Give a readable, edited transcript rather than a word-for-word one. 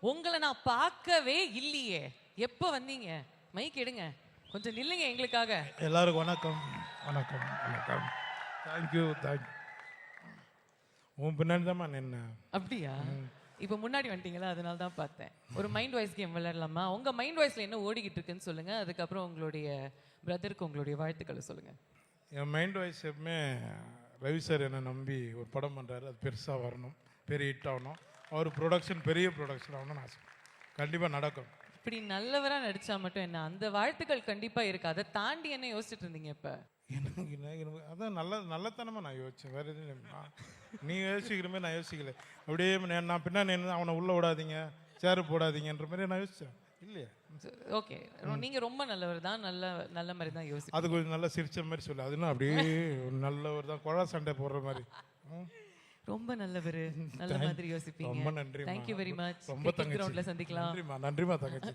உங்களை நான் பார்க்கவே இல்லையே. எப்போ வந்தீங்க? மைக் எடுங்க, கொஞ்சம் நில்லுங்க எங்களுக்காக. எல்லாருக்கும் வணக்கம். வணக்கம் வணக்கம். Thank you thank you. உன் பின்னாடி தான் நின்ன. அப்படியா? இப்போ முன்னாடி வந்துட்டீங்களா, அதனால தான் பார்த்தேன். ஒரு மைண்ட் வாய்ஸ் கேம் விளையாடலாமா? உங்க மைண்ட் வாய்ஸ்ல என்ன ஓடிக்கிட்டு இருக்குன்னு சொல்லுங்க. அதுக்கப்புறம் உங்களுடைய பிரதருக்கு உங்களுடைய வாழ்த்துக்களை சொல்லுங்க. என் மைண்ட் வாய்ஸ் எப்பவுமே ரவி சார் என்னை நம்பி ஒரு படம் பண்ணுறாரு, அது பெருசாக வரணும், பெரிய ஹிட் ஆகணும், அவர் ப்ரொடக்ஷன் பெரிய ப்ரொடக்ஷன் ஆகணும்னு ஆசை. கண்டிப்பாக நடக்கும். இப்படி நல்லவரா நடிச்சா மட்டும் என்ன, அந்த வாழ்த்துக்கள் கண்டிப்பா இருக்கு. அதை தாண்டி என்ன யோசிச்சுட்டு இருந்தீங்க இப்ப? எனக்கு அதான் நல்லத்தனமாக நான் யோசித்தேன், வேறு எதுவும் இல்லைம்மா. நீ யோசிக்கிற மாதிரி நான் யோசிக்கல. அப்படியே நான் பின்னாடி நின்று அவனை உள்ளே விடாதீங்க, சேரு போடாதீங்கன்ற மாதிரி நான் யோசித்தேன் இல்லையா? ஓகே, நீங்க ரொம்ப நல்லவர் தான், நல்ல மாதிரி தான் யோசிச்சு. அது கொஞ்சம் நல்லா சிரிச்ச மாதிரி சொல்லு. அதுனா அப்படியே நல்லவர் தான், குழா சண்டை போடுற மாதிரி. ரொம்ப நல்லவர், நல்ல மாதிரி யோசிப்பீங்க. ரொம்ப நன்றி. Thank you very much. ரொம்ப தங்கச்சி. கிரவுண்ட்ல சந்திக்கலாம். நன்றிமா தங்கச்சி.